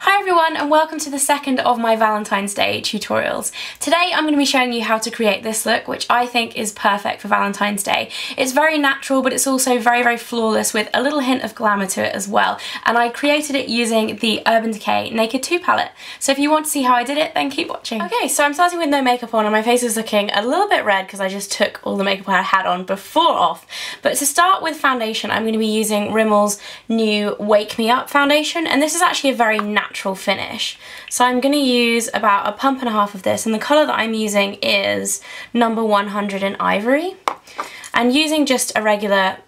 Hi everyone and welcome to the second of my Valentine's Day tutorials. Today I'm going to be showing you how to create this look, which I think is perfect for Valentine's Day. It's very natural, but it's also very flawless with a little hint of glamour to it as well. And I created it using the Urban Decay Naked 2 palette. So if you want to see how I did it, then keep watching. Okay, so I'm starting with no makeup on and my face is looking a little bit red because I just took all the makeup I had on before off. But to start with foundation, I'm going to be using Rimmel's new Wake Me Up foundation, and this is actually a very natural finish. So I'm going to use about a pump and a half of this, and the colour that I'm using is number 100 in Ivory. And using just a regular,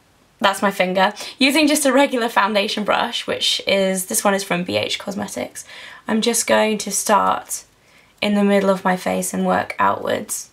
that's my finger, using just a regular foundation brush, which is, this one is from BH Cosmetics, I'm just going to start in the middle of my face and work outwards.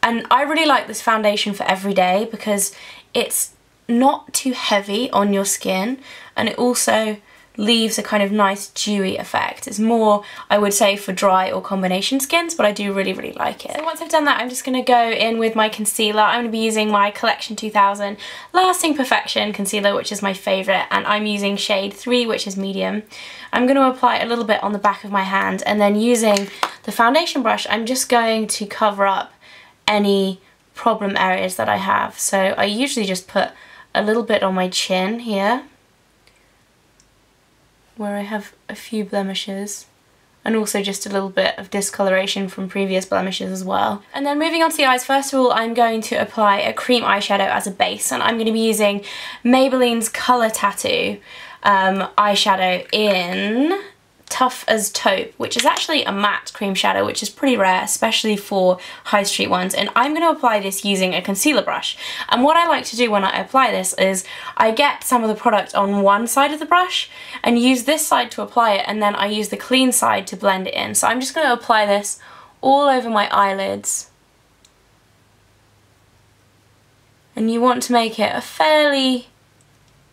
And I really like this foundation for every day because it's not too heavy on your skin, and it also leaves a kind of nice dewy effect. It's more, I would say, for dry or combination skins, but I do really like it. So once I've done that, I'm just going to go in with my concealer. I'm going to be using my Collection 2000 Lasting Perfection concealer, which is my favourite, and I'm using shade 3, which is medium. I'm going to apply a little bit on the back of my hand, and then using the foundation brush, I'm just going to cover up any problem areas that I have. So I usually just put a little bit on my chin here, where I have a few blemishes, and also just a little bit of discoloration from previous blemishes as well. And then moving on to the eyes, first of all I'm going to apply a cream eyeshadow as a base, and I'm going to be using Maybelline's Colour Tattoo eyeshadow in Tough as Taupe, which is actually a matte cream shadow, which is pretty rare, especially for high street ones. And I'm going to apply this using a concealer brush. And what I like to do when I apply this is I get some of the product on one side of the brush and use this side to apply it, and then I use the clean side to blend it in. So I'm just going to apply this all over my eyelids. And you want to make it a fairly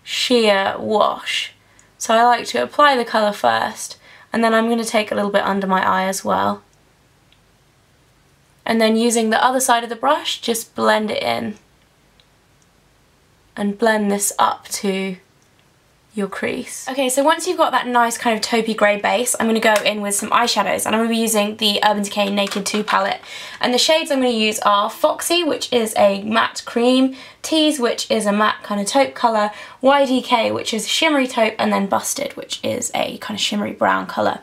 sheer wash. So I like to apply the colour first, and then I'm going to take a little bit under my eye as well. And then using the other side of the brush, just blend it in. And blend this up to your crease. Okay, so once you've got that nice kind of taupey grey base, I'm going to go in with some eyeshadows, and I'm going to be using the Urban Decay Naked 2 palette. And the shades I'm going to use are Foxy, which is a matte cream, Tease, which is a matte kind of taupe colour, YDK, which is shimmery taupe, and then Busted, which is a kind of shimmery brown colour.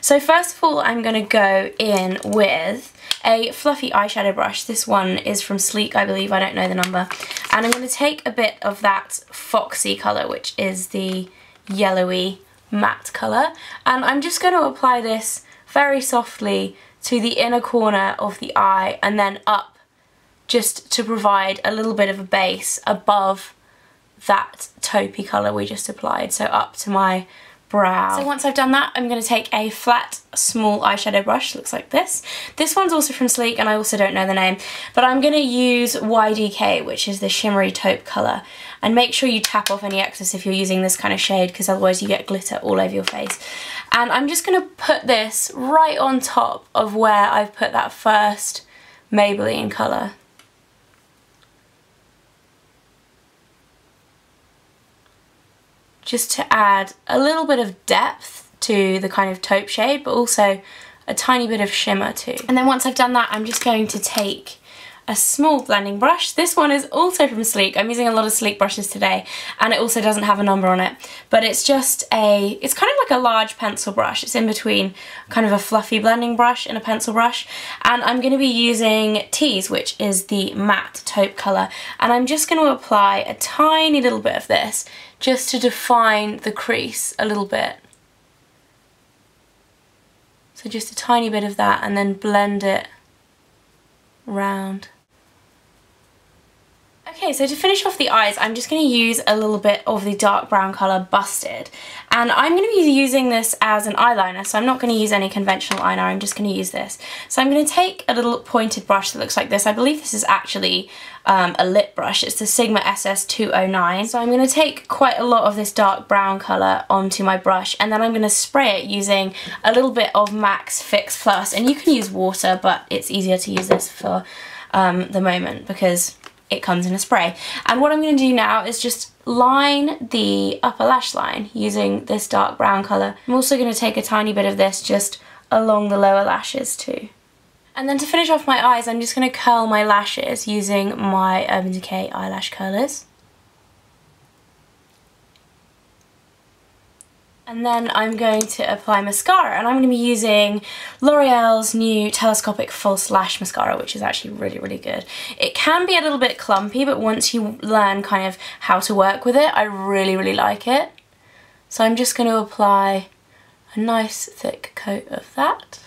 So first of all, I'm going to go in with a fluffy eyeshadow brush. This one is from Sleek, I believe, I don't know the number. And I'm going to take a bit of that Foxy colour, which is the yellowy matte colour, and I'm just going to apply this very softly to the inner corner of the eye and then up, just to provide a little bit of a base above that taupey colour we just applied, so up to my brow. So once I've done that, I'm going to take a flat, small eyeshadow brush, looks like this. This one's also from Sleek, and I also don't know the name, but I'm going to use YDK, which is the shimmery taupe colour, and make sure you tap off any excess if you're using this kind of shade, because otherwise you get glitter all over your face. And I'm just going to put this right on top of where I've put that first Maybelline colour. Just to add a little bit of depth to the kind of taupe shade, but also a tiny bit of shimmer too. And then once I've done that, I'm just going to take a small blending brush. This one is also from Sleek. I'm using a lot of Sleek brushes today, and it also doesn't have a number on it, but it's just it's kind of like a large pencil brush. It's in between kind of a fluffy blending brush and a pencil brush, and I'm going to be using Tease, which is the matte taupe colour, and I'm just going to apply a tiny little bit of this just to define the crease a little bit. So just a tiny bit of that, and then blend it round. Okay, so to finish off the eyes, I'm just going to use a little bit of the dark brown colour Busted, and I'm going to be using this as an eyeliner, so I'm not going to use any conventional eyeliner, I'm just going to use this. So I'm going to take a little pointed brush that looks like this. I believe this is actually a lip brush. It's the Sigma SS209. So I'm going to take quite a lot of this dark brown colour onto my brush, and then I'm going to spray it using a little bit of MAC's Fix Plus, and you can use water, but it's easier to use this for the moment because it comes in a spray. And what I'm going to do now is just line the upper lash line using this dark brown colour. I'm also going to take a tiny bit of this just along the lower lashes too. And then to finish off my eyes, I'm just going to curl my lashes using my Urban Decay eyelash curlers. And then I'm going to apply mascara, and I'm going to be using L'Oreal's new Telescopic False Lash Mascara, which is actually really, really good. It can be a little bit clumpy, but once you learn kind of how to work with it, I really, really like it. So I'm just going to apply a nice thick coat of that.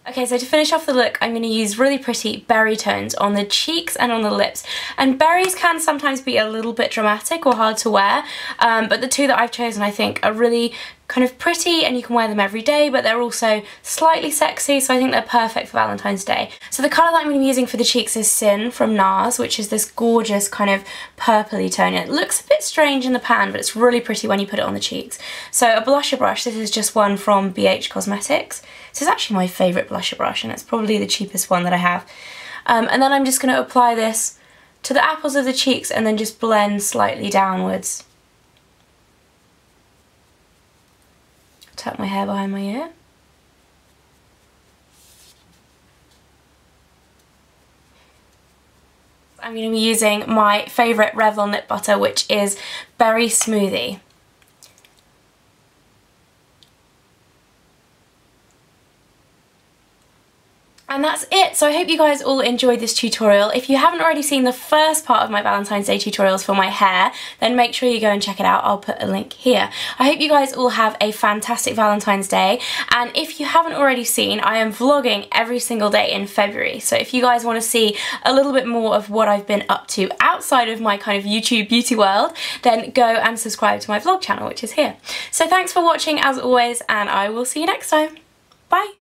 Okay, so to finish off the look, I'm going to use really pretty berry tones on the cheeks and on the lips. And berries can sometimes be a little bit dramatic or hard to wear, but the two that I've chosen I think are really kind of pretty, and you can wear them every day, but they're also slightly sexy, so I think they're perfect for Valentine's Day. So the colour that I'm going to be using for the cheeks is Sin from NARS, which is this gorgeous kind of purpley tone. It looks a bit strange in the pan, but it's really pretty when you put it on the cheeks. So a blusher brush, this is just one from BH Cosmetics. This is actually my favourite blusher brush, and it's probably the cheapest one that I have. And then I'm just going to apply this to the apples of the cheeks and then just blend slightly downwards. Tuck my hair behind my ear. I'm going to be using my favourite Revlon lip butter, which is Berry Smoothie. And that's it. So I hope you guys all enjoyed this tutorial. If you haven't already seen the first part of my Valentine's Day tutorials for my hair, then make sure you go and check it out. I'll put a link here. I hope you guys all have a fantastic Valentine's Day. And if you haven't already seen, I am vlogging every single day in February. So if you guys want to see a little bit more of what I've been up to outside of my kind of YouTube beauty world, then go and subscribe to my vlog channel, which is here. So thanks for watching as always, and I will see you next time. Bye.